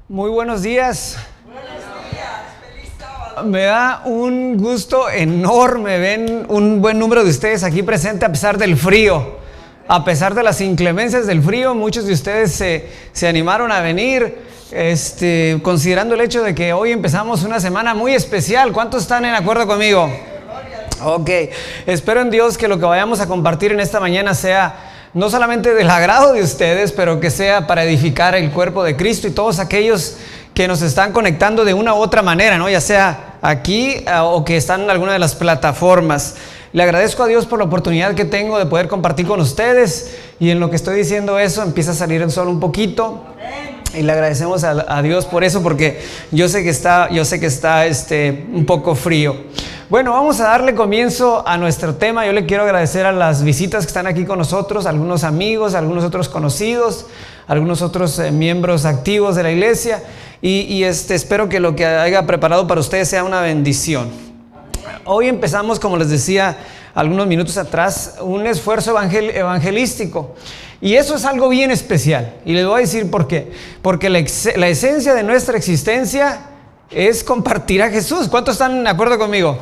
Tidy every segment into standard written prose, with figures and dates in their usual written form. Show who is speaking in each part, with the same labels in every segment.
Speaker 1: Muy buenos días.
Speaker 2: Buenos días, feliz sábado.
Speaker 1: Me da un gusto enorme ver un buen número de ustedes aquí presentes a pesar del frío. A pesar de las inclemencias del frío, muchos de ustedes se animaron a venir, considerando el hecho de que hoy empezamos una semana muy especial. ¿Cuántos están en acuerdo conmigo? Ok, espero en Dios que lo que vayamos a compartir en esta mañana sea no solamente del agrado de ustedes, pero que sea para edificar el cuerpo de Cristo y todos aquellos que nos están conectando de una u otra manera, ¿no? Ya sea aquí o que están en alguna de las plataformas. Le agradezco a Dios por la oportunidad que tengo de poder compartir con ustedes, y en lo que estoy diciendo eso empieza a salir el sol un poquito. Y le agradecemos a Dios por eso, porque yo sé que está un poco frío. Bueno, vamos a darle comienzo a nuestro tema. Yo le quiero agradecer a las visitas que están aquí con nosotros, algunos amigos, algunos otros conocidos, algunos otros miembros activos de la iglesia, y espero que lo que haya preparado para ustedes sea una bendición. Hoy empezamos, como les decía algunos minutos atrás, un esfuerzo evangelístico. Y eso es algo bien especial. Y les voy a decir por qué. Porque la esencia de nuestra existencia es compartir a Jesús. ¿Cuántos están de acuerdo conmigo?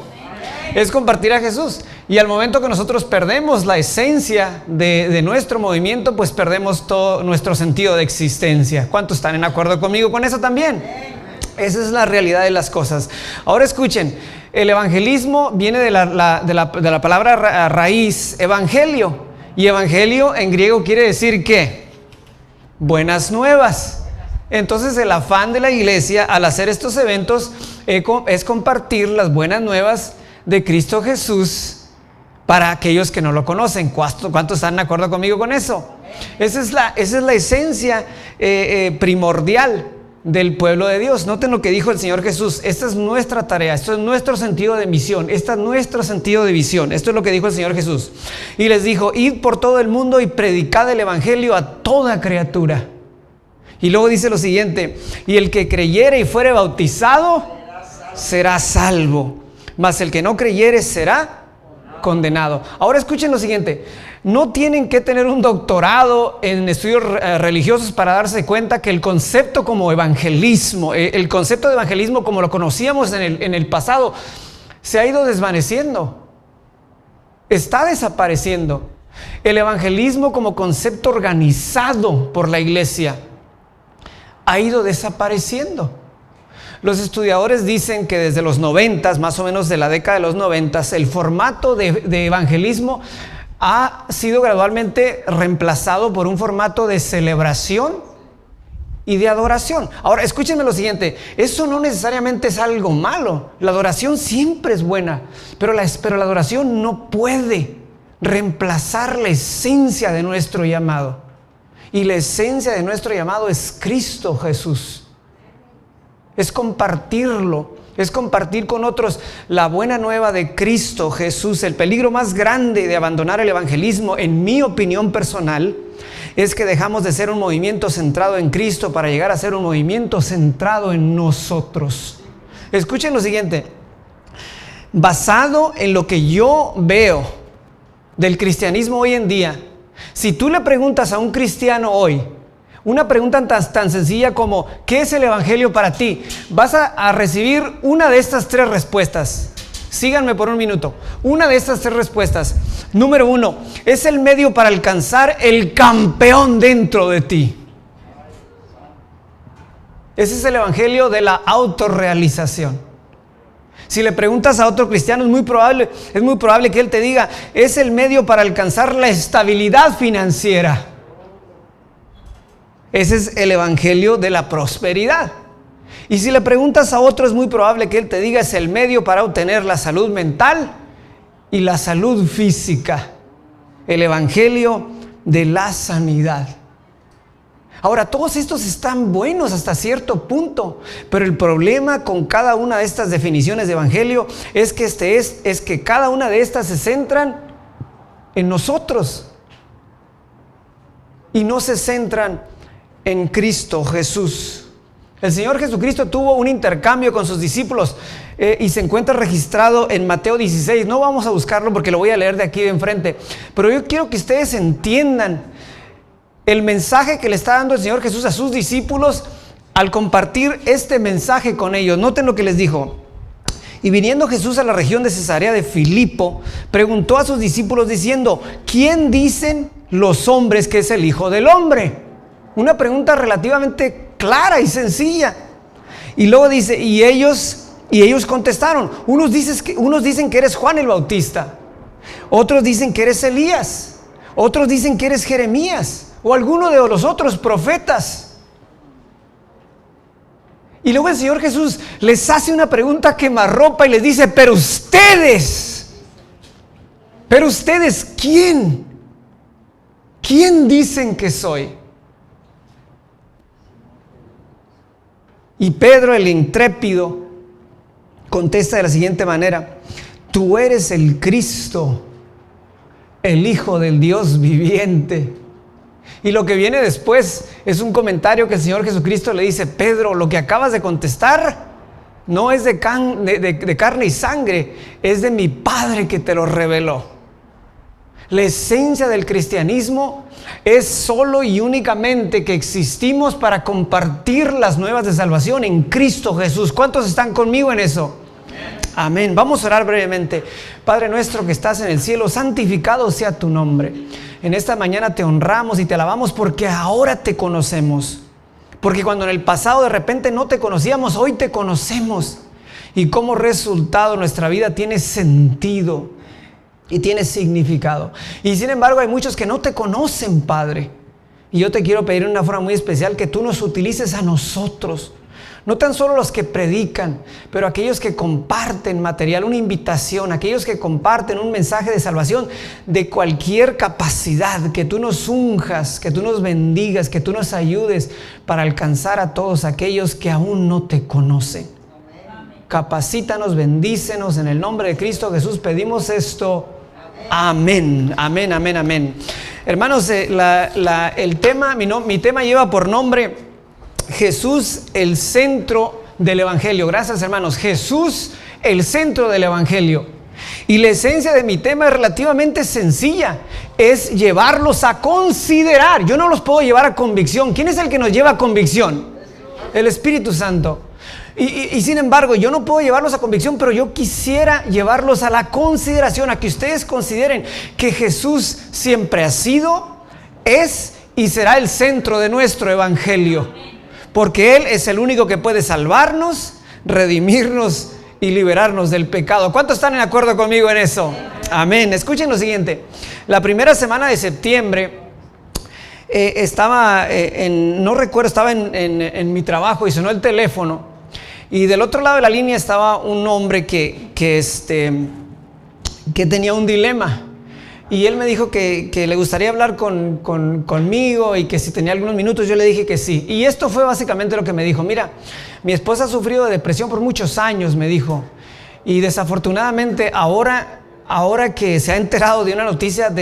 Speaker 1: Es compartir a Jesús. Y al momento que nosotros perdemos la esencia de nuestro movimiento, pues perdemos todo nuestro sentido de existencia. ¿Cuántos están en acuerdo conmigo con eso también? Esa es la realidad de las cosas. Ahora escuchen, el evangelismo viene de la palabra raíz, evangelio. Y evangelio en griego quiere decir ¿qué? Buenas nuevas. Entonces el afán de la iglesia al hacer estos eventos es compartir las buenas nuevas de Cristo Jesús para aquellos que no lo conocen. ¿Cuántos están de acuerdo conmigo con eso? Esa es la esencia primordial del pueblo de Dios. Noten lo que dijo el Señor Jesús. Esta es nuestra tarea, esto es nuestro sentido de misión, este es nuestro sentido de visión. Esto es lo que dijo el Señor Jesús. Y les dijo: id por todo el mundo y predicad el evangelio a toda criatura. Y luego dice lo siguiente: y el que creyere y fuere bautizado será salvo, mas el que no creyere será condenado. Ahora escuchen lo siguiente: no tienen que tener un doctorado en estudios religiosos para darse cuenta que el concepto como evangelismo, el concepto de evangelismo como lo conocíamos en el pasado, se ha ido desvaneciendo, está desapareciendo. El evangelismo como concepto organizado por la iglesia ha ido desapareciendo. Los estudiadores dicen que desde los 90, más o menos de la década de los 90, el formato de evangelismo ha sido gradualmente reemplazado por un formato de celebración y de adoración. Ahora, escúchenme lo siguiente: eso no necesariamente es algo malo. La adoración siempre es buena, pero la adoración no puede reemplazar la esencia de nuestro llamado. Y la esencia de nuestro llamado es Cristo Jesús. Es compartirlo, es compartir con otros la buena nueva de Cristo Jesús. El peligro más grande de abandonar el evangelismo, en mi opinión personal, es que dejamos de ser un movimiento centrado en Cristo para llegar a ser un movimiento centrado en nosotros. Escuchen lo siguiente: basado en lo que yo veo del cristianismo hoy en día, si tú le preguntas a un cristiano hoy una pregunta tan sencilla como ¿qué es el evangelio para ti?, vas a recibir una de estas tres respuestas. Síganme por un minuto. Una de estas tres respuestas. Número 1, es el medio para alcanzar el campeón dentro de ti. Ese es el evangelio de la autorrealización. Si le preguntas a otro cristiano, es muy probable que él te diga: es el medio para alcanzar la estabilidad financiera. Ese es el evangelio de la prosperidad. Y si le preguntas a otro, es muy probable que él te diga: es el medio para obtener la salud mental y la salud física. El evangelio de la sanidad. Ahora, todos estos están buenos hasta cierto punto, pero el problema con cada una de estas definiciones de evangelio es que cada una de estas se centran en nosotros y no se centran en Cristo Jesús. El Señor Jesucristo tuvo un intercambio con sus discípulos y se encuentra registrado en Mateo 16. No vamos a buscarlo porque lo voy a leer de aquí de enfrente, pero yo quiero que ustedes entiendan el mensaje que le está dando el Señor Jesús a sus discípulos al compartir este mensaje con ellos, noten lo que les dijo. Y viniendo Jesús a la región de Cesarea de Filipo, preguntó a sus discípulos diciendo: ¿quién dicen los hombres que es el Hijo del Hombre? Una pregunta relativamente clara y sencilla. Y luego dice, y ellos contestaron: unos dicen que eres Juan el Bautista, otros dicen que eres Elías, otros dicen que eres Jeremías o alguno de los otros profetas. Y luego el Señor Jesús les hace una pregunta quemarropa y les dice: pero ustedes, ¿quién dicen que soy? Y Pedro, el intrépido, contesta de la siguiente manera: tú eres el Cristo, el Hijo del Dios viviente. Y lo que viene después es un comentario que el Señor Jesucristo le dice: Pedro, lo que acabas de contestar no es de carne y sangre, es de mi Padre que te lo reveló. La esencia del cristianismo es solo y únicamente que existimos para compartir las nuevas de salvación en Cristo Jesús. ¿Cuántos están conmigo en eso? Amén. Vamos a orar brevemente. Padre nuestro que estás en el cielo, santificado sea tu nombre. En esta mañana te honramos y te alabamos porque ahora te conocemos. Porque cuando en el pasado de repente no te conocíamos, hoy te conocemos. Y como resultado nuestra vida tiene sentido y tiene significado. Y sin embargo hay muchos que no te conocen, Padre. Y yo te quiero pedir en una forma muy especial que tú nos utilices a nosotros. No tan solo los que predican, pero aquellos que comparten material, una invitación, aquellos que comparten un mensaje de salvación de cualquier capacidad, que tú nos unjas, que tú nos bendigas, que tú nos ayudes para alcanzar a todos aquellos que aún no te conocen. Capacítanos, bendícenos, en el nombre de Cristo Jesús pedimos esto. Amén, amén, amén, amén. Hermanos, mi tema lleva por nombre Jesús, el centro del Evangelio. Gracias, hermanos. Jesús, el centro del Evangelio. Y la esencia de mi tema es relativamente sencilla. Es llevarlos a considerar. Yo no los puedo llevar a convicción. ¿Quién es el que nos lleva a convicción? El Espíritu Santo. Y sin embargo, yo no puedo llevarlos a convicción, pero yo quisiera llevarlos a la consideración, a que ustedes consideren que Jesús siempre ha sido, es y será el centro de nuestro Evangelio. Porque Él es el único que puede salvarnos, redimirnos y liberarnos del pecado. ¿Cuántos están en acuerdo conmigo en eso? Amén. Escuchen lo siguiente. La primera semana de septiembre estaba en mi trabajo y sonó el teléfono. Y del otro lado de la línea estaba un hombre que tenía un dilema. Y él me dijo que le gustaría hablar conmigo y que si tenía algunos minutos. Yo le dije que sí. Y esto fue básicamente lo que me dijo. Mira, mi esposa ha sufrido de depresión por muchos años, me dijo. Y desafortunadamente ahora que se ha enterado de una noticia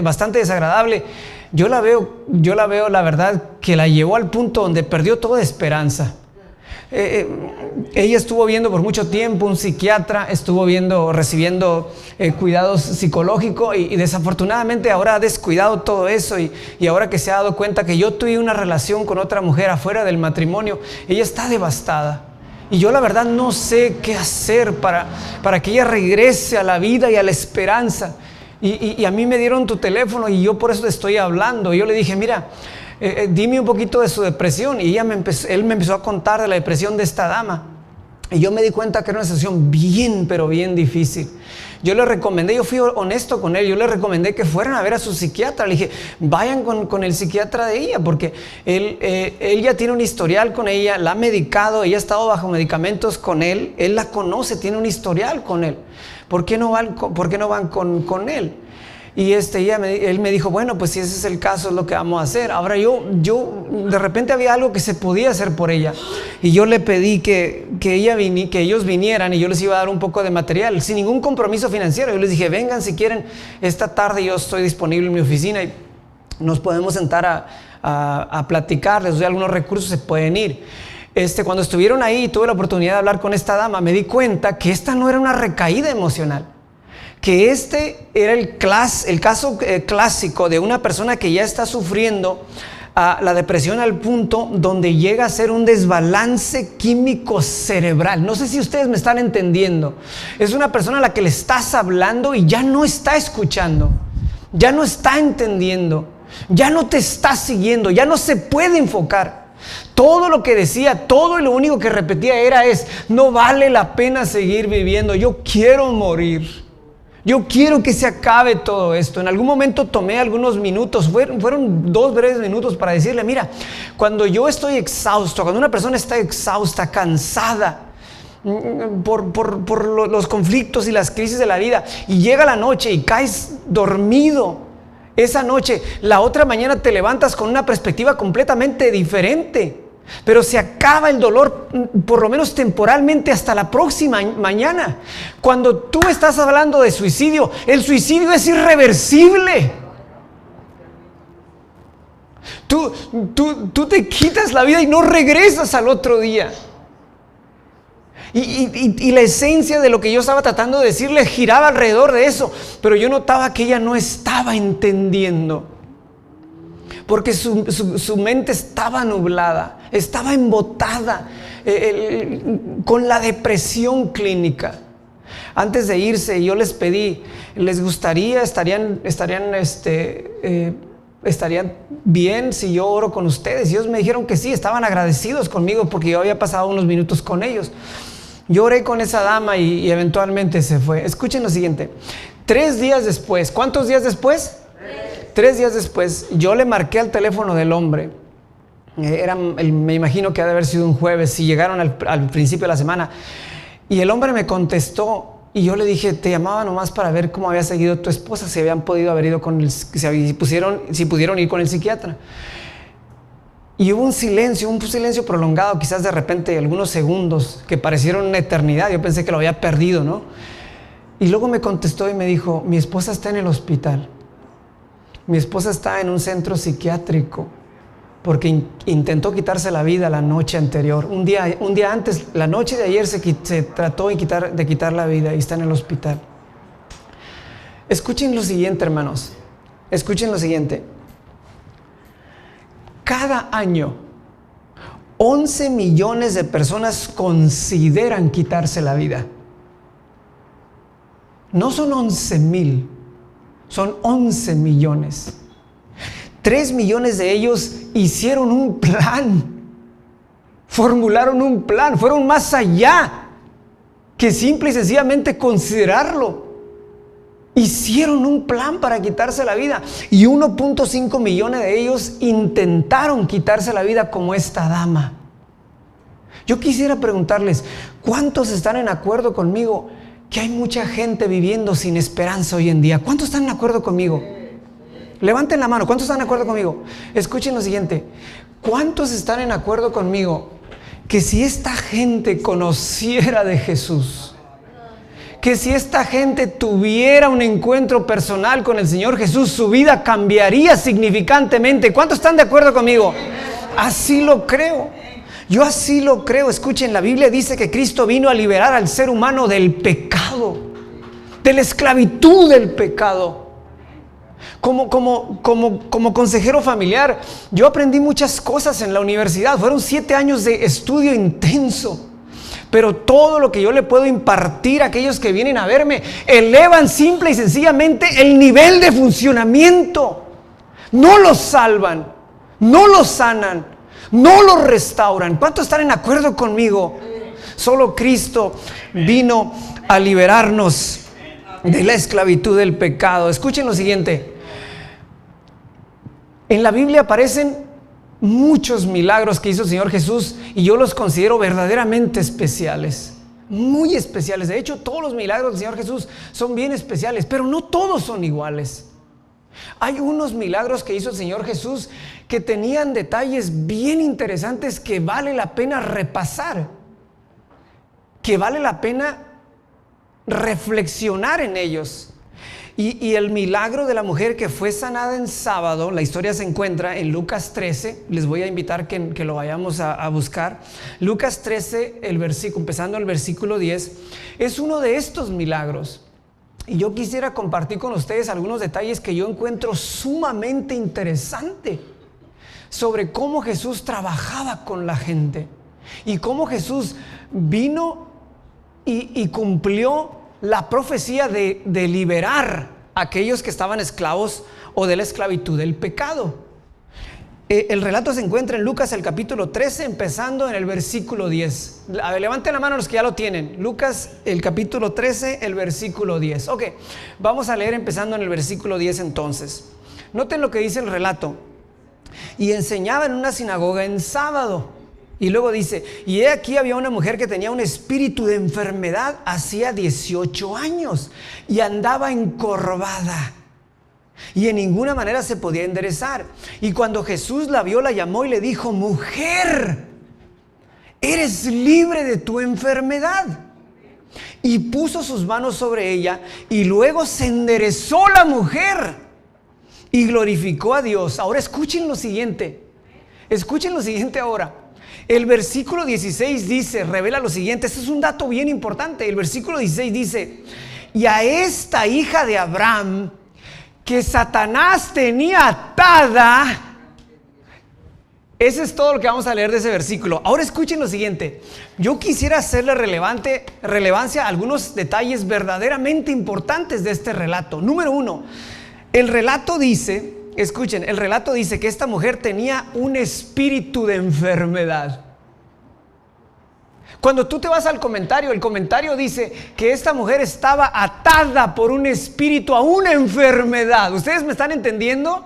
Speaker 1: bastante desagradable, yo la veo la verdad que la llevó al punto donde perdió toda esperanza. Ella estuvo viendo por mucho tiempo un psiquiatra, recibiendo cuidados psicológicos y desafortunadamente ahora ha descuidado todo eso y ahora que se ha dado cuenta que yo tuve una relación con otra mujer afuera del matrimonio, ella está devastada. Y yo la verdad no sé qué hacer para que ella regrese a la vida y a la esperanza. Y a mí me dieron tu teléfono y yo por eso te estoy hablando. Y yo le dije, mira, dime un poquito de su depresión. Y él me empezó a contar de la depresión de esta dama. Y yo me di cuenta que era una situación bien, pero bien difícil. Yo fui honesto con él, yo le recomendé que fueran a ver a su psiquiatra. Le dije, vayan con el psiquiatra de ella, porque él ya tiene un historial con ella, la ha medicado, ella ha estado bajo medicamentos con él la conoce, tiene un historial con él. ¿Por qué no van con él? Y él me dijo, bueno, pues si ese es el caso es lo que vamos a hacer. Ahora yo de repente había algo que se podía hacer por ella y yo le pedí que ellos vinieran y yo les iba a dar un poco de material sin ningún compromiso financiero. Yo les dije, vengan si quieren, esta tarde yo estoy disponible en mi oficina y nos podemos sentar a platicar, les doy algunos recursos, se pueden ir. Cuando estuvieron ahí y tuve la oportunidad de hablar con esta dama, me di cuenta que esta no era una recaída emocional, que era el caso clásico de una persona que ya está sufriendo la depresión al punto donde llega a ser un desbalance químico cerebral. No sé si ustedes me están entendiendo. Es una persona a la que le estás hablando y ya no está escuchando, ya no está entendiendo, ya no te está siguiendo, ya no se puede enfocar. Todo lo que decía, todo y lo único que repetía no vale la pena seguir viviendo, yo quiero morir. Yo quiero que se acabe todo esto. En algún momento tomé algunos minutos, fueron 2 breves minutos para decirle, mira, cuando yo estoy exhausto, cuando una persona está exhausta, cansada por los conflictos y las crisis de la vida, y llega la noche y caes dormido, esa noche, la otra mañana te levantas con una perspectiva completamente diferente. Pero se acaba el dolor, por lo menos temporalmente, hasta la próxima mañana. Cuando tú estás hablando de suicidio, el suicidio es irreversible. Tú te quitas la vida y no regresas al otro día. Y la esencia de lo que yo estaba tratando de decirle giraba alrededor de eso, pero yo notaba que ella no estaba entendiendo. Porque su mente estaba nublada, estaba embotada con la depresión clínica. Antes de irse, yo les pedí, ¿les gustaría, estarían bien si yo oro con ustedes? Y ellos me dijeron que sí, estaban agradecidos conmigo porque yo había pasado unos minutos con ellos. Yo oré con esa dama y eventualmente se fue. Escuchen lo siguiente. 3 días después, ¿cuántos días después? 3 días después, yo le marqué al teléfono del hombre. Me imagino que ha de haber sido un jueves, si llegaron al principio de la semana. Y el hombre me contestó y yo le dije, te llamaba nomás para ver cómo había seguido tu esposa, si habían podido haber ido si pudieron ir con el psiquiatra. Y hubo un silencio prolongado, quizás de repente algunos segundos que parecieron una eternidad. Yo pensé que lo había perdido, ¿no? Y luego me contestó y me dijo, mi esposa está en el hospital. Mi esposa está en un centro psiquiátrico porque intentó quitarse la vida la noche anterior. Un día antes, la noche de ayer, se trató de quitar la vida y está en el hospital. Escuchen lo siguiente, hermanos. Escuchen lo siguiente. Cada año, 11 millones de personas consideran quitarse la vida. No son 11,000. Son 11 millones. 3 millones de ellos hicieron un plan. Formularon un plan. Fueron más allá que simple y sencillamente considerarlo. Hicieron un plan para quitarse la vida. Y 1.5 millones de ellos intentaron quitarse la vida como esta dama. Yo quisiera preguntarles, ¿cuántos están en acuerdo conmigo que hay mucha gente viviendo sin esperanza hoy en día? ¿Cuántos están de acuerdo conmigo? Levanten la mano. ¿Cuántos están de acuerdo conmigo? Escuchen lo siguiente. ¿Cuántos están en acuerdo conmigo que si esta gente conociera de Jesús, que si esta gente tuviera un encuentro personal con el Señor Jesús, su vida cambiaría significantemente? ¿Cuántos están de acuerdo conmigo? Así lo creo. Yo así lo creo. Escuchen, la Biblia dice que Cristo vino a liberar al ser humano del pecado, de la esclavitud del pecado. Como consejero familiar, yo aprendí muchas cosas en la universidad. Fueron 7 años de estudio intenso. Pero todo lo que yo le puedo impartir a aquellos que vienen a verme, elevan simple y sencillamente el nivel de funcionamiento. No los salvan, no los sanan, no los restauran. ¿Cuántos están en acuerdo conmigo? Solo Cristo vino a liberarnos de la esclavitud del pecado. Escuchen lo siguiente. En la Biblia aparecen muchos milagros que hizo el Señor Jesús y yo los considero verdaderamente especiales, muy especiales. De hecho, todos los milagros del Señor Jesús son bien especiales, pero no todos son iguales. Hay unos milagros que hizo el Señor Jesús que tenían detalles bien interesantes que vale la pena repasar, que vale la pena reflexionar en ellos. Y el milagro de la mujer que fue sanada en sábado, la historia se encuentra en Lucas 13. Les voy a invitar que lo vayamos a buscar. Lucas 13, empezando el versículo 10, es uno de estos milagros. Y yo quisiera compartir con ustedes algunos detalles que yo encuentro sumamente interesante. sobre cómo Jesús trabajaba con la gente y cómo Jesús vino y cumplió la profecía de liberar a aquellos que estaban esclavos o de la esclavitud del pecado. El relato se encuentra en Lucas el capítulo 13, empezando en el versículo 10. A ver, levanten la mano los que ya lo tienen. Lucas el capítulo 13, el versículo 10. Ok, vamos a leer empezando en el versículo 10 entonces. Noten lo que dice el relato. Y enseñaba en una sinagoga en sábado. Y luego dice, y he aquí había una mujer que tenía un espíritu de enfermedad hacía 18 años y andaba encorvada. Y en ninguna manera se podía enderezar. Y cuando Jesús la vio, la llamó y le dijo: mujer, eres libre de tu enfermedad. Y puso sus manos sobre ella, y luego se enderezó la mujer y glorificó a Dios. Ahora escuchen lo siguiente. Escuchen lo siguiente ahora. El versículo 16 dice, revela lo siguiente. Este es un dato bien importante. El versículo 16 dice: y a esta hija de Abraham, que Satanás tenía atada. Ese es todo lo que vamos a leer de ese versículo. Ahora escuchen lo siguiente. Yo quisiera hacerle relevancia a algunos detalles verdaderamente importantes de este relato. Número 1, el relato dice, escuchen, el relato dice que esta mujer tenía un espíritu de enfermedad. Cuando tú te vas al comentario, el comentario dice que esta mujer estaba atada por un espíritu a una enfermedad. ¿Ustedes me están entendiendo?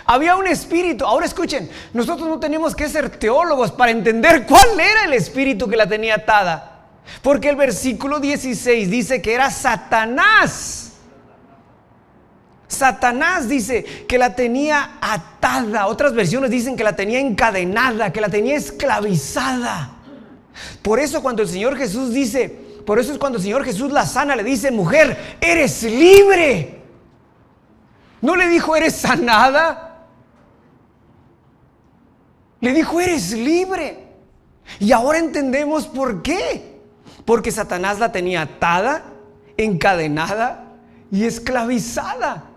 Speaker 1: Había un espíritu. Ahora escuchen, nosotros no tenemos que ser teólogos para entender cuál era el espíritu que la tenía atada. Porque el versículo 16 dice que era Satanás. Satanás dice que la tenía atada. Otras versiones dicen que la tenía encadenada, que la tenía esclavizada. Por eso cuando el Señor Jesús dice, por eso es cuando el Señor Jesús la sana, le dice: mujer, eres libre. No le dijo eres sanada. Le dijo eres libre. Y ahora entendemos por qué. Porque Satanás la tenía atada, encadenada y esclavizada.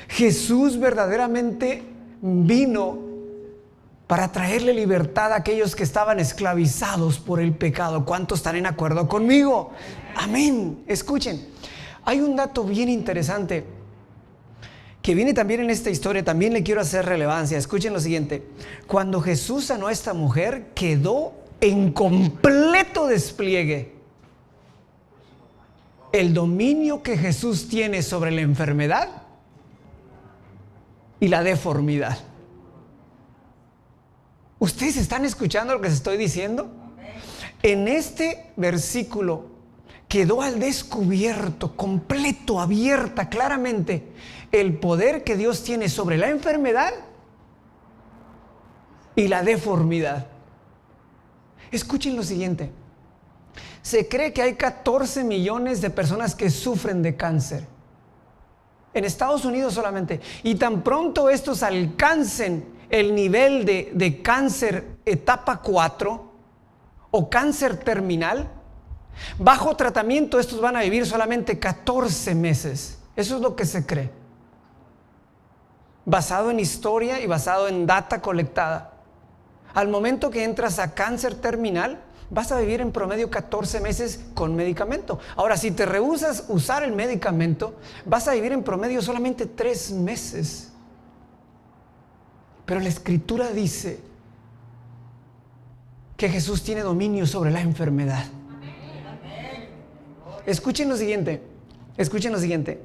Speaker 1: Jesús verdaderamente vino para traerle libertad a aquellos que estaban esclavizados por el pecado. ¿Cuántos están en acuerdo conmigo? Amén. Escuchen, hay un dato bien interesante que viene también en esta historia. También le quiero hacer relevancia. Escuchen lo siguiente. Cuando Jesús sanó a esta mujer, quedó en completo despliegue el dominio que Jesús tiene sobre la enfermedad y la deformidad. ¿Ustedes están escuchando lo que les estoy diciendo? En este versículo quedó al descubierto, completo, abierta, claramente, el poder que Dios tiene sobre la enfermedad y la deformidad. Escuchen lo siguiente. Se cree que hay 14 millones de personas que sufren de cáncer en Estados Unidos solamente. Y tan pronto estos alcancen el nivel de cáncer etapa 4 o cáncer terminal, bajo tratamiento estos van a vivir solamente 14 meses. Eso es lo que se cree, basado en historia y basado en data colectada. Al momento que entras a cáncer terminal, vas a vivir en promedio 14 meses con medicamento. Ahora, si te rehusas usar el medicamento, vas a vivir en promedio solamente 3 meses. Pero la Escritura dice que Jesús tiene dominio sobre la enfermedad. Escuchen lo siguiente. Escuchen lo siguiente.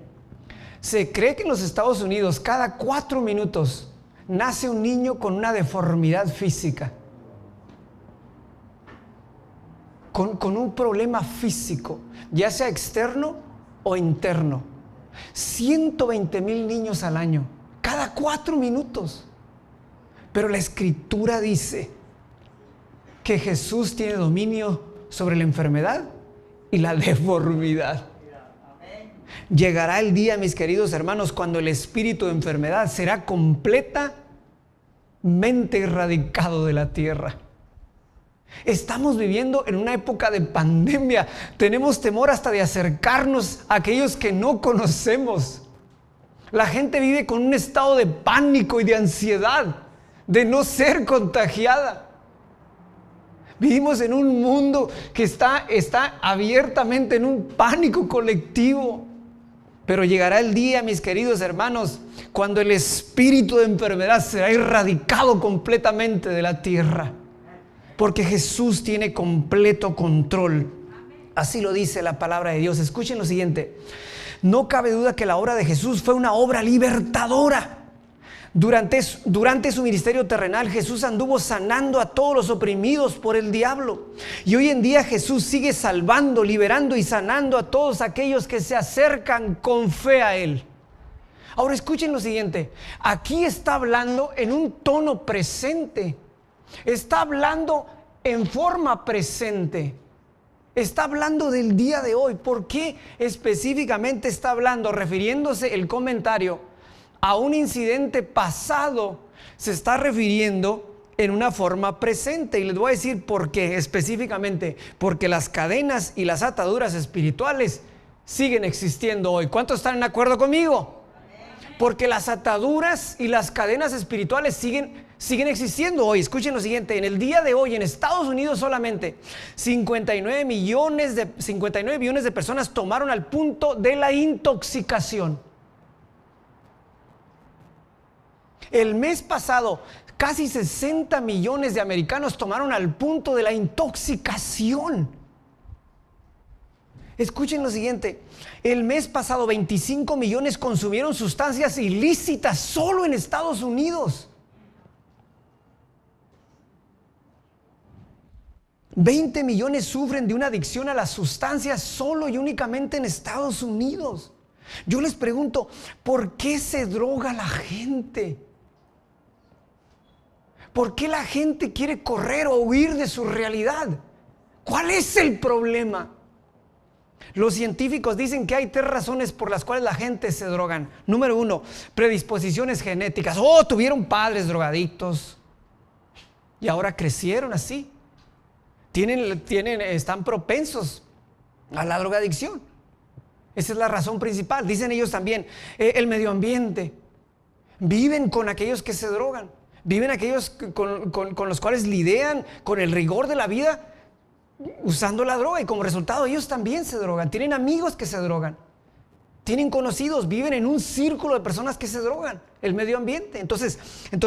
Speaker 1: Se cree que en los Estados Unidos cada 4 minutos nace un niño con una deformidad física, con un problema físico, ya sea externo o interno. 120,000 niños al año, cada 4 minutos. Pero la Escritura dice que Jesús tiene dominio sobre la enfermedad y la deformidad. Llegará el día, mis queridos hermanos, cuando el espíritu de enfermedad será completamente erradicado de la tierra. Estamos viviendo en una época de pandemia. Tenemos temor hasta de acercarnos a aquellos que no conocemos. La gente vive con un estado de pánico y de ansiedad de no ser contagiada. Vivimos en un mundo que está abiertamente en un pánico colectivo. Pero llegará el día, mis queridos hermanos, cuando el espíritu de enfermedad será erradicado completamente de la tierra. Porque Jesús tiene completo control. Así lo dice la palabra de Dios. Escuchen lo siguiente. No cabe duda que la obra de Jesús fue una obra libertadora. Durante su ministerio terrenal, Jesús anduvo sanando a todos los oprimidos por el diablo. Y hoy en día Jesús sigue salvando, liberando y sanando a todos aquellos que se acercan con fe a Él. Ahora escuchen lo siguiente. Aquí está hablando en un tono presente. Está hablando en forma presente. Está hablando del día de hoy. ¿Por qué específicamente está hablando, refiriéndose el comentario a un incidente pasado? Se está refiriendo en una forma presente, y les voy a decir por qué específicamente. Porque las cadenas y las ataduras espirituales siguen existiendo hoy. ¿Cuántos están en acuerdo conmigo? Porque las ataduras y las cadenas espirituales siguen existiendo hoy. Escuchen lo siguiente. En el día de hoy, en Estados Unidos solamente, 59 millones de personas tomaron al punto de la intoxicación. El mes pasado, casi 60 millones de americanos tomaron al punto de la intoxicación. Escuchen lo siguiente. El mes pasado, 25 millones consumieron sustancias ilícitas solo en Estados Unidos. 20 millones sufren de una adicción a las sustancias solo y únicamente en Estados Unidos. Yo les pregunto, ¿por qué se droga la gente? ¿Por qué la gente quiere correr o huir de su realidad? ¿Cuál es el problema? Los científicos dicen que hay 3 razones por las cuales la gente se drogan. Número 1, predisposiciones genéticas. Tuvieron padres drogadictos y ahora crecieron así. Están propensos a la drogadicción. Esa es la razón principal. Dicen ellos también, el medio ambiente. Viven con aquellos que se drogan. Viven aquellos con los cuales lidian con el rigor de la vida usando la droga, y como resultado ellos también se drogan. Tienen amigos que se drogan, tienen conocidos, viven en un círculo de personas que se drogan. El medio ambiente. Entonces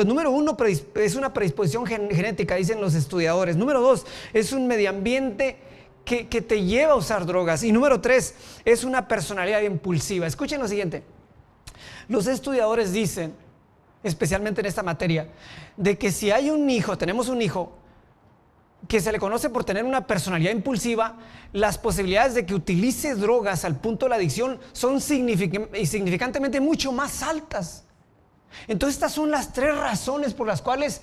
Speaker 1: número 1 es una predisposición genética, dicen los estudiadores. Número 2 es un medio ambiente que te lleva a usar drogas. Y número 3 es una personalidad impulsiva. Escuchen lo siguiente. Los estudiadores dicen, especialmente en esta materia, de que si tenemos un hijo que se le conoce por tener una personalidad impulsiva, las posibilidades de que utilice drogas al punto de la adicción son significantemente mucho más altas. Entonces estas son las 3 razones por las cuales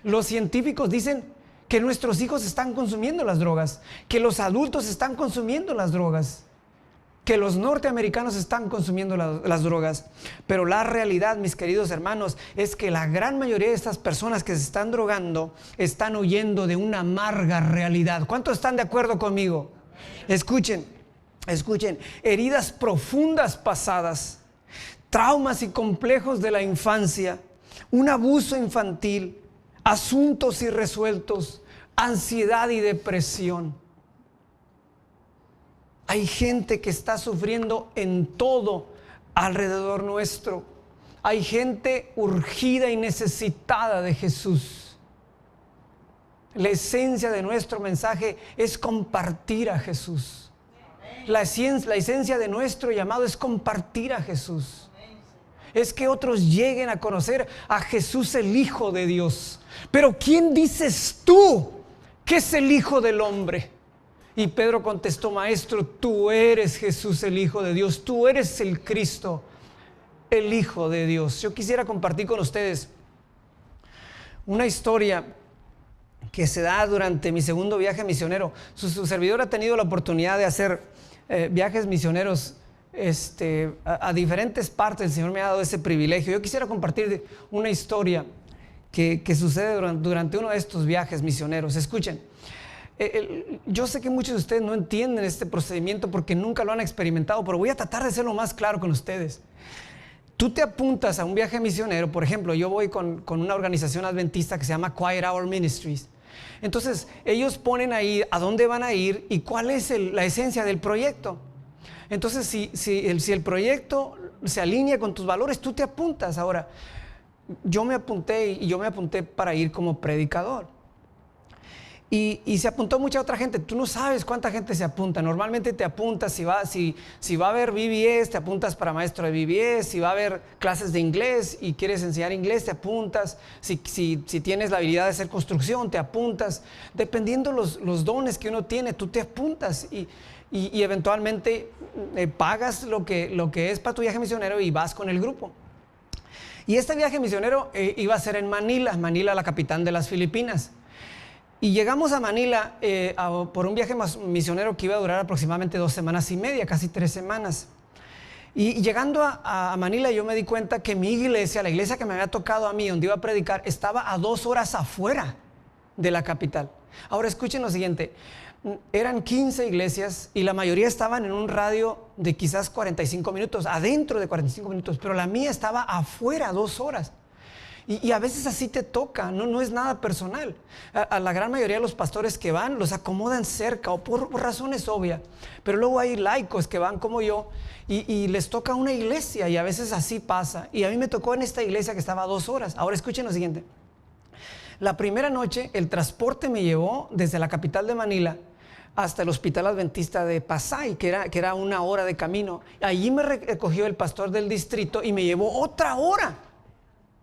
Speaker 1: los científicos dicen que nuestros hijos están consumiendo las drogas, que los adultos están consumiendo las drogas, que los norteamericanos están consumiendo las drogas. Pero la realidad, mis queridos hermanos, es que la gran mayoría de estas personas que se están drogando están huyendo de una amarga realidad. ¿Cuántos están de acuerdo conmigo? Escuchen, heridas profundas pasadas, traumas y complejos de la infancia, un abuso infantil, asuntos irresueltos, ansiedad y depresión. Hay gente que está sufriendo en todo alrededor nuestro. Hay gente urgida y necesitada de Jesús. La esencia de nuestro mensaje es compartir a Jesús. La esencia de nuestro llamado es compartir a Jesús. Es que otros lleguen a conocer a Jesús, el Hijo de Dios. Pero ¿quién dices tú que es el Hijo del Hombre? Y Pedro contestó, Maestro, tú eres Jesús, el Hijo de Dios. Tú eres el Cristo, el Hijo de Dios. Yo quisiera compartir con ustedes una historia que se da durante mi segundo viaje misionero. Su servidor ha tenido la oportunidad de hacer viajes misioneros a diferentes partes. El Señor me ha dado ese privilegio. Yo quisiera compartir una historia que sucede durante uno de estos viajes misioneros. Escuchen. Yo sé que muchos de ustedes no entienden este procedimiento porque nunca lo han experimentado, pero voy a tratar de ser lo más claro con ustedes. tú te apuntas a un viaje misionero. Por ejemplo, yo voy con una organización adventista que se llama Quiet Hour Ministries. Entonces, ellos ponen ahí a dónde van a ir y cuál es la esencia del proyecto. Entonces, si el proyecto se alinea con tus valores, tú te apuntas. Ahora, yo me apunté para ir como predicador. Y se apuntó mucha otra gente. Tú no sabes cuánta gente se apunta. Normalmente te apuntas, si va a haber VBS, te apuntas para maestro de VBS. Si va a haber clases de inglés y quieres enseñar inglés, te apuntas. Si tienes la habilidad de hacer construcción, te apuntas. Dependiendo los dones que uno tiene, tú te apuntas y eventualmente pagas lo que es para tu viaje misionero y vas con el grupo. Y este viaje misionero iba a ser en Manila, la capital de las Filipinas. Y llegamos a Manila por un viaje misionero que iba a durar aproximadamente 2 semanas y media, casi 3 semanas. Y llegando a Manila, yo me di cuenta que mi iglesia, la iglesia que me había tocado a mí, donde iba a predicar, estaba a 2 horas afuera de la capital. Ahora escuchen lo siguiente, eran 15 iglesias y la mayoría estaban en un radio de quizás 45 minutos, adentro de 45 minutos, pero la mía estaba afuera 2 horas. Y a veces así te toca, no es nada personal. A la gran mayoría de los pastores que van, los acomodan cerca o por razones obvias. Pero luego hay laicos que van como yo y les toca una iglesia y a veces así pasa. Y a mí me tocó en esta iglesia que estaba a 2 horas. Ahora escuchen lo siguiente. La primera noche el transporte me llevó desde la capital de Manila hasta el hospital adventista de Pasay, que era 1 hora de camino. Allí me recogió el pastor del distrito y me llevó otra hora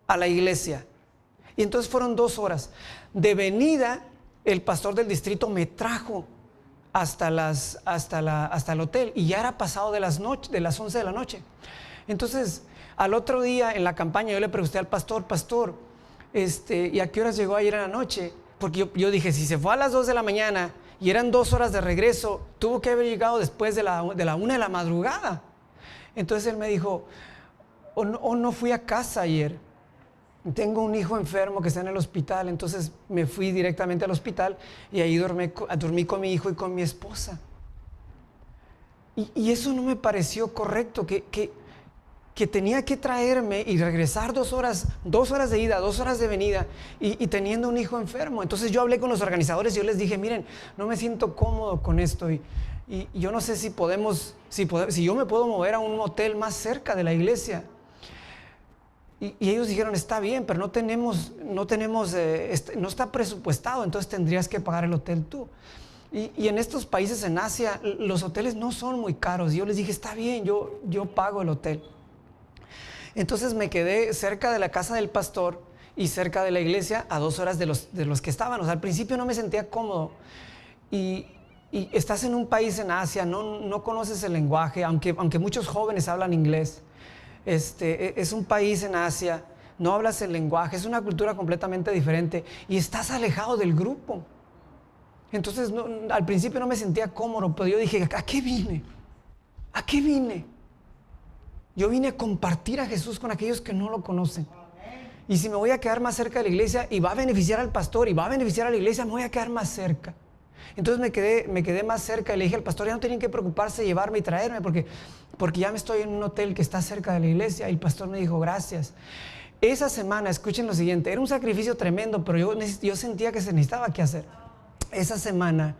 Speaker 1: a la iglesia. Y entonces fueron 2 horas. De venida, el pastor del distrito me trajo hasta el hotel y ya era pasado de las 11 de la noche. Entonces, al otro día en la campaña yo le pregunté al pastor, ¿y a qué horas llegó ayer en la noche? Porque yo dije, si se fue a las 2 de la mañana y eran 2 horas de regreso, tuvo que haber llegado después de la 1 de la madrugada. Entonces él me dijo, no fui a casa ayer. Tengo un hijo enfermo que está en el hospital, entonces me fui directamente al hospital y ahí dormí con mi hijo y con mi esposa. Y eso no me pareció correcto, que tenía que traerme y regresar 2 horas de ida, 2 horas de venida y teniendo un hijo enfermo. Entonces yo hablé con los organizadores y yo les dije, miren, no me siento cómodo con esto y yo no sé si yo me puedo mover a un hotel más cerca de la iglesia. Y ellos dijeron, está bien, pero no está presupuestado, entonces tendrías que pagar el hotel tú. Y en estos países en Asia, los hoteles no son muy caros. Y yo les dije, está bien, yo pago el hotel. Entonces me quedé cerca de la casa del pastor y cerca de la iglesia a 2 horas de los que estaban. O sea, al principio no me sentía cómodo. Y estás en un país en Asia, no conoces el lenguaje, aunque muchos jóvenes hablan inglés. Es un país en Asia, no hablas el lenguaje, es una cultura completamente diferente y estás alejado del grupo. Entonces al principio no me sentía cómodo, pero yo dije, ¿a qué vine? ¿A qué vine? Yo vine a compartir a Jesús con aquellos que no lo conocen. Y si me voy a quedar más cerca de la iglesia y va a beneficiar al pastor y va a beneficiar a la iglesia, me voy a quedar más cerca. Entonces me quedé más cerca y le dije al pastor, ya no tenían que preocuparse de llevarme y traerme porque ya me estoy en un hotel que está cerca de la iglesia. Y el pastor me dijo, gracias. Esa semana, escuchen lo siguiente, era un sacrificio tremendo, pero yo sentía que se necesitaba qué hacer. Esa semana,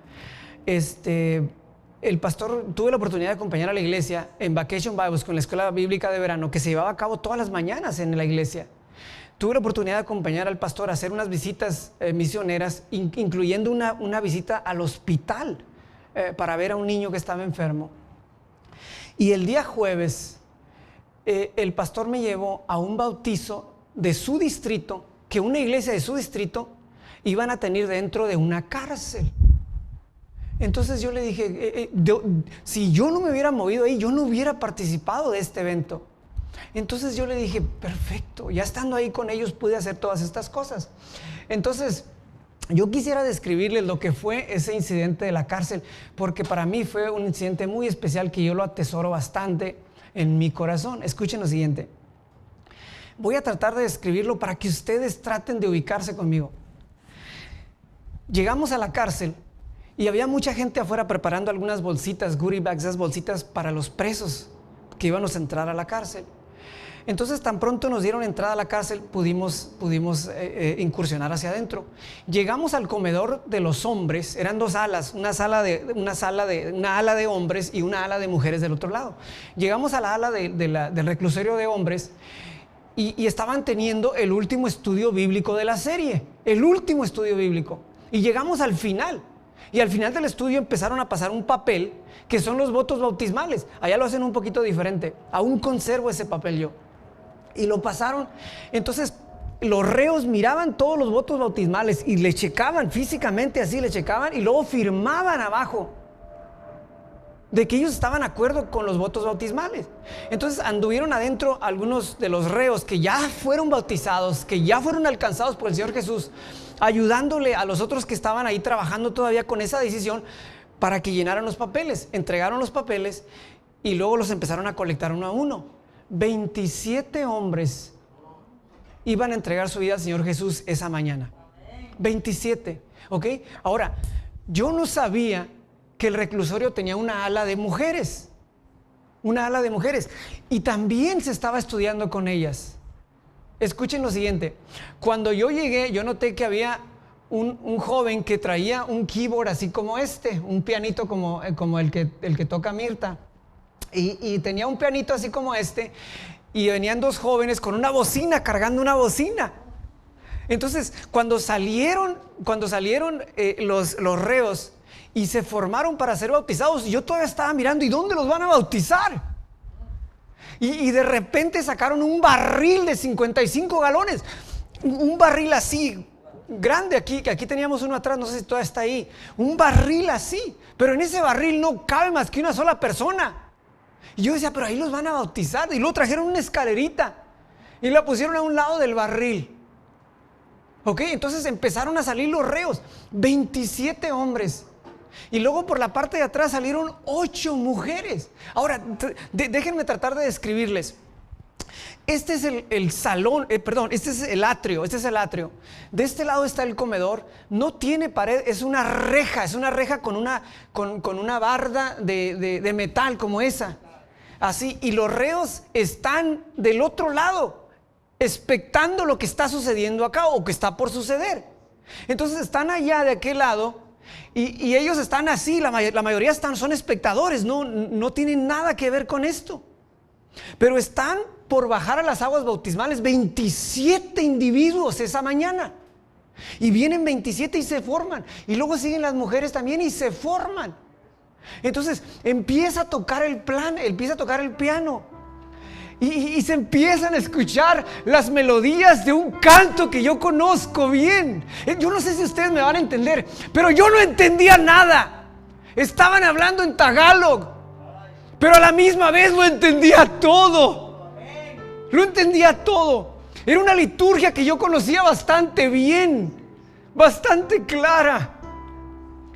Speaker 1: el pastor, tuve la oportunidad de acompañar a la iglesia en Vacation Bibles con la escuela bíblica de verano que se llevaba a cabo todas las mañanas en la iglesia. Tuve la oportunidad de acompañar al pastor a hacer unas visitas misioneras, incluyendo una visita al hospital para ver a un niño que estaba enfermo. Y el día jueves, el pastor me llevó a un bautizo de su distrito, que una iglesia de su distrito iban a tener dentro de una cárcel. Entonces yo le dije, si yo no me hubiera movido ahí, yo no hubiera participado de este evento. Entonces yo le dije, perfecto, ya estando ahí con ellos pude hacer todas estas cosas. Entonces yo quisiera describirles lo que fue ese incidente de la cárcel, porque para mí fue un incidente muy especial que yo lo atesoro bastante en mi corazón. Escuchen lo siguiente. Voy a tratar de describirlo para que ustedes traten de ubicarse conmigo. Llegamos a la cárcel y había mucha gente afuera preparando algunas bolsitas, goodie bags, esas bolsitas para los presos que íbamos a entrar a la cárcel. Entonces, tan pronto nos dieron entrada a la cárcel, pudimos incursionar hacia adentro. Llegamos al comedor de los hombres. Eran dos alas, una ala de hombres y una ala de mujeres del otro lado. Llegamos a la ala del reclusorio de hombres y estaban teniendo el último estudio bíblico de la serie, el último estudio bíblico. Y llegamos al final. Y al final del estudio empezaron a pasar un papel que son los votos bautismales. Allá lo hacen un poquito diferente. Aún conservo ese papel yo. Y lo pasaron. Entonces los reos miraban todos los votos bautismales y le checaban físicamente así, le checaban y luego firmaban abajo de que ellos estaban de acuerdo con los votos bautismales. Entonces anduvieron adentro algunos de los reos que ya fueron bautizados, que ya fueron alcanzados por el Señor Jesús, ayudándole a los otros que estaban ahí trabajando todavía con esa decisión para que llenaran los papeles. Entregaron los papeles y luego los empezaron a colectar uno a uno. 27 hombres iban a entregar su vida al Señor Jesús esa mañana. 27, ¿ok? Ahora, yo no sabía que el reclusorio tenía una ala de mujeres. Una ala de mujeres. Y también se estaba estudiando con ellas. Escuchen lo siguiente. Cuando yo llegué, yo noté que había un joven que traía un keyboard así como un pianito como el que toca Mirta. Y tenía un pianito así como y venían dos jóvenes con una bocina, cargando una bocina. Entonces, cuando salieron los reos y se formaron para ser bautizados, yo todavía estaba mirando, ¿y dónde los van a bautizar? Y de repente sacaron un barril de 55 galones, un barril así, grande aquí, que aquí teníamos uno atrás, no sé si todavía está ahí, un barril así, pero en ese barril no cabe más que una sola persona. Y yo decía, pero ahí los van a bautizar. Y luego trajeron una escalerita y la pusieron a un lado del barril. Ok, entonces empezaron a salir los reos, 27 hombres. Y luego por la parte de atrás salieron 8 mujeres. Ahora, déjenme tratar de describirles. Este es el salón, este es el atrio, De este lado está el comedor, no tiene pared, es una reja con una barda de metal como esa. Así, y los reos están del otro lado, expectando lo que está sucediendo acá o que está por suceder. Entonces están allá de aquel lado y ellos están así, la mayoría son espectadores, no tienen nada que ver con esto. Pero están por bajar a las aguas bautismales 27 individuos esa mañana. Y vienen 27 y se forman. Y luego siguen las mujeres también y se forman. Entonces empieza a tocar el piano. Y se empiezan a escuchar las melodías de un canto que yo conozco bien. Yo no sé si ustedes me van a entender, pero yo no entendía nada. Estaban hablando en tagalog, pero a la misma vez lo entendía todo. Lo entendía todo. Era una liturgia que yo conocía bastante bien, bastante clara.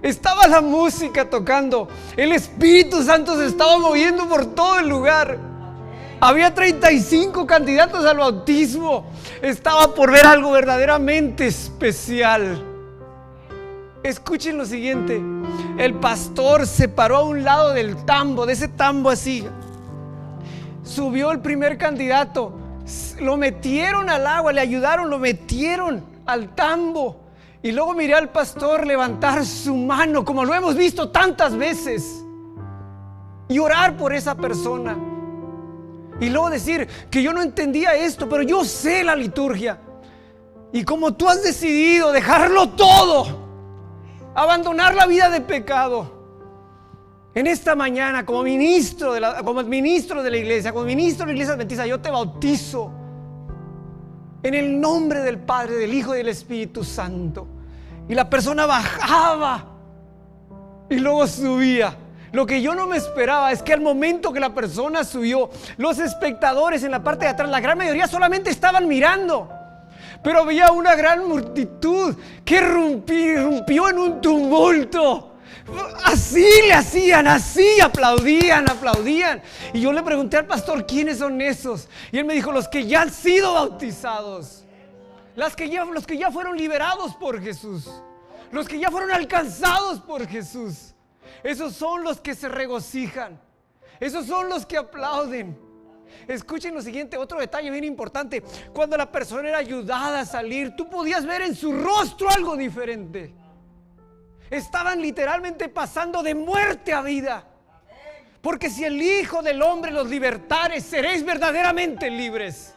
Speaker 1: Estaba la música tocando. El Espíritu Santo se estaba moviendo por todo el lugar. Había 35 candidatos al bautismo. Estaba por ver algo verdaderamente especial. Escuchen lo siguiente. El pastor se paró a un lado del tambo, de ese tambo así. Subió el primer candidato. Lo metieron al agua, le ayudaron, lo metieron al tambo. Y luego miré al pastor levantar su mano, como lo hemos visto tantas veces, y orar por esa persona. Y luego decir que yo no entendía esto, pero yo sé la liturgia. Y como tú has decidido dejarlo todo, abandonar la vida de pecado, en esta mañana como ministro de la iglesia, como ministro de la iglesia adventista, yo te bautizo en el nombre del Padre, del Hijo y del Espíritu Santo. Y la persona bajaba y luego subía. Lo que yo no me esperaba es que al momento que la persona subió, los espectadores en la parte de atrás, la gran mayoría solamente estaban mirando, pero había una gran multitud que irrumpió en un tumulto. Así le hacían, así aplaudían. Y yo le pregunté al pastor, ¿quiénes son esos? Y él me dijo, los que ya han sido bautizados, los que ya fueron liberados por Jesús, los que ya fueron alcanzados por Jesús. Esos son los que se regocijan, esos son los que aplauden. Escuchen lo siguiente, otro detalle bien importante. Cuando la persona era ayudada a salir, tú podías ver en su rostro algo diferente. Estaban literalmente pasando de muerte a vida. Porque si el Hijo del Hombre los libertare, seréis verdaderamente libres.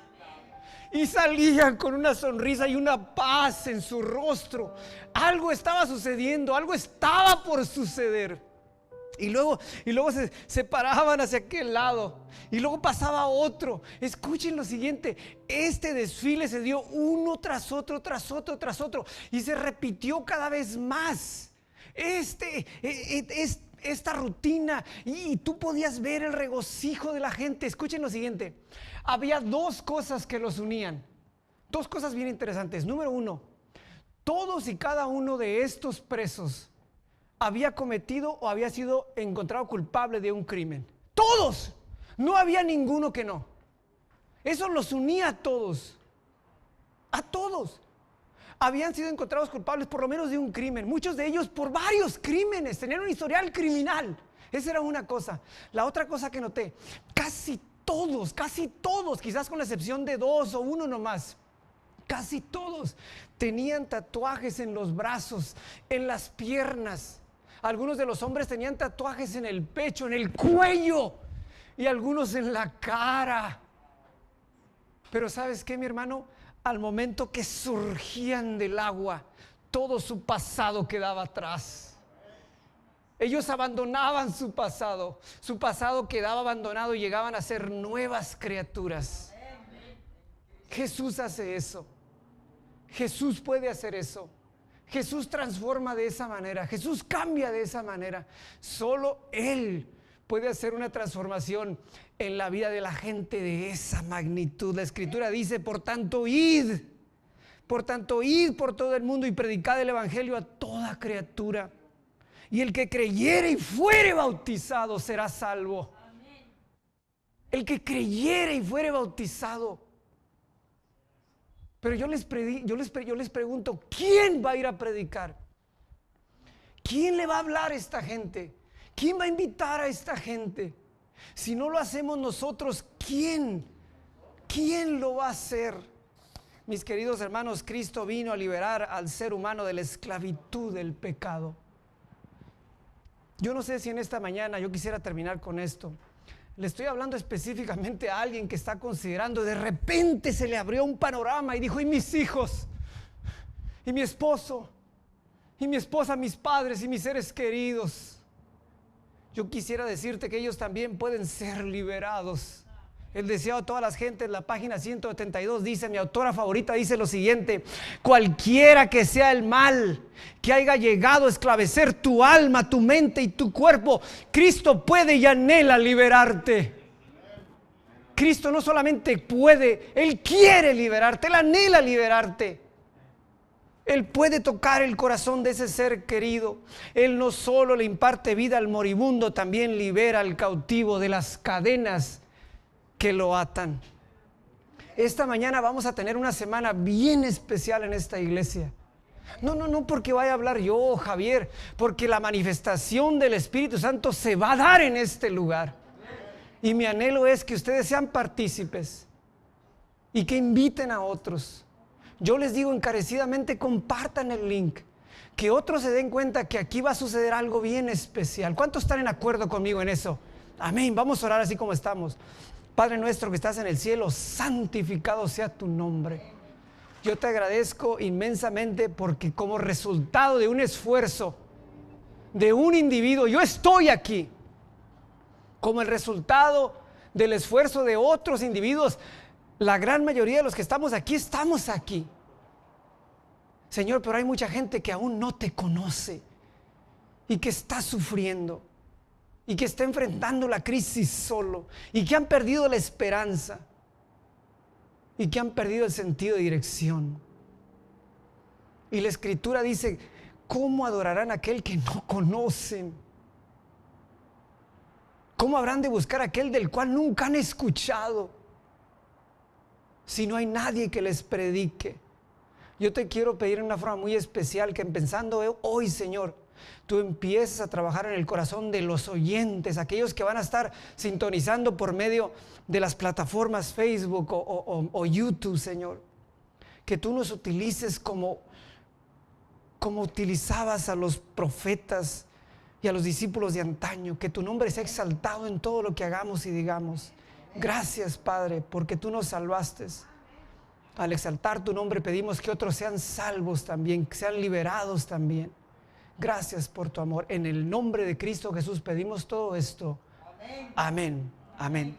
Speaker 1: Y salían con una sonrisa y una paz en su rostro. Algo estaba sucediendo, algo estaba por suceder. Y luego se paraban hacia aquel lado. Y luego pasaba otro. Escuchen lo siguiente. Este desfile se dio uno tras otro, tras otro, tras otro. Y se repitió cada vez más. Esta rutina, y tú podías ver el regocijo de la gente. Escuchen lo siguiente. Había dos cosas que los unían. Dos cosas bien interesantes. Número uno, todos y cada uno de estos presos había cometido o había sido encontrado culpable de un crimen. Todos. No había ninguno que no. Eso los unía a todos. A todos. Habían sido encontrados culpables por lo menos de un crimen. Muchos de ellos por varios crímenes. Tenían un historial criminal. Esa era una cosa. La otra cosa que noté, casi todos, quizás con la excepción de 2 o 1 nomás, casi todos tenían tatuajes en los brazos, en las piernas. Algunos de los hombres tenían tatuajes en el pecho, en el cuello, y algunos en la cara. Pero ¿sabes qué, mi hermano? Al momento que surgían del agua, todo su pasado quedaba atrás. Ellos abandonaban su pasado quedaba abandonado y llegaban a ser nuevas criaturas. Jesús hace eso. Jesús puede hacer eso. Jesús transforma de esa manera. Jesús cambia de esa manera. Solo Él puede hacer una transformación en la vida de la gente de esa magnitud. La Escritura dice, por tanto, id por todo el mundo y predicad el evangelio a toda criatura. Y el que creyere y fuere bautizado será salvo. El que creyere y fuere bautizado. Pero yo les pregunto, ¿quién va a ir a predicar? ¿Quién le va a hablar a esta gente? ¿Quién va a invitar a esta gente? Si no lo hacemos nosotros, ¿quién? ¿Quién lo va a hacer? Mis queridos hermanos, Cristo vino a liberar al ser humano de la esclavitud del pecado. Yo no sé si en esta mañana yo quisiera terminar con esto. Le estoy hablando específicamente a alguien que está considerando, de repente se le abrió un panorama y dijo, ¿y mis hijos? ¿Y mi esposo? ¿Y mi esposa, mis padres y mis seres queridos? Yo quisiera decirte que ellos también pueden ser liberados. El deseado de todas las gentes, la página 172 dice, mi autora favorita dice lo siguiente: cualquiera que sea el mal que haya llegado a esclarecer tu alma, tu mente y tu cuerpo, Cristo puede y anhela liberarte. Cristo no solamente puede, Él quiere liberarte, Él anhela liberarte. Él puede tocar el corazón de ese ser querido. Él no solo le imparte vida al moribundo, también libera al cautivo de las cadenas que lo atan. Esta mañana vamos a tener una semana bien especial en esta iglesia. No porque vaya a hablar yo, Javier, porque la manifestación del Espíritu Santo se va a dar en este lugar. Y mi anhelo es que ustedes sean partícipes y que inviten a otros. Yo les digo encarecidamente, compartan el link, que otros se den cuenta que aquí va a suceder algo bien especial. ¿Cuántos están en acuerdo conmigo en eso? Amén. Vamos a orar así como estamos. Padre nuestro que estás en el cielo, santificado sea tu nombre. Yo te agradezco inmensamente porque como resultado de un esfuerzo de un individuo, yo estoy aquí. Como el resultado del esfuerzo de otros individuos, la gran mayoría de los que estamos aquí. Señor, pero hay mucha gente que aún no te conoce y que está sufriendo y que está enfrentando la crisis solo y que han perdido la esperanza y que han perdido el sentido de dirección. Y la Escritura dice, ¿cómo adorarán a aquel que no conocen? ¿Cómo habrán de buscar a aquel del cual nunca han escuchado? Si no hay nadie que les predique. Yo te quiero pedir en una forma muy especial que empezando hoy, Señor, tú empieces a trabajar en el corazón de los oyentes, aquellos que van a estar sintonizando por medio de las plataformas Facebook o YouTube, Señor. Que tú nos utilices como utilizabas a los profetas y a los discípulos de antaño, que tu nombre sea exaltado en todo lo que hagamos y digamos. Gracias, Padre, porque tú nos salvaste. Al exaltar tu nombre pedimos que otros sean salvos también, que sean liberados también. Gracias por tu amor. En el nombre de Cristo Jesús pedimos todo esto. Amén. Amén.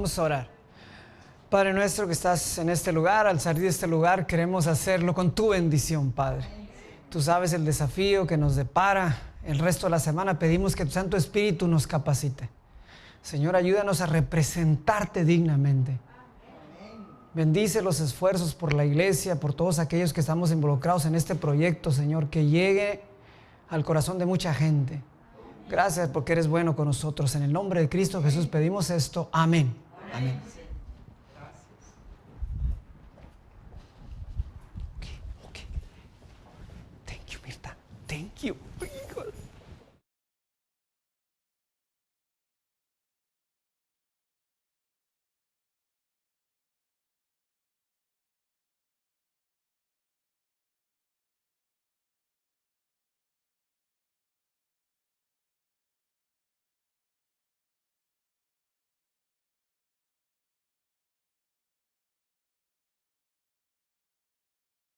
Speaker 1: Vamos a orar. Padre nuestro que estás en este lugar, al salir de este lugar queremos hacerlo con tu bendición, Padre. Tú sabes el desafío que nos depara el resto de la semana. Pedimos que tu Santo Espíritu nos capacite. Señor, ayúdanos a representarte dignamente. Bendice los esfuerzos por la iglesia, por todos aquellos que estamos involucrados en este proyecto, Señor, que llegue al corazón de mucha gente. Gracias porque eres bueno con nosotros. En el nombre de Cristo Jesús pedimos esto. Amén. Amén. Okay. Thank you, Mirta. Thank you.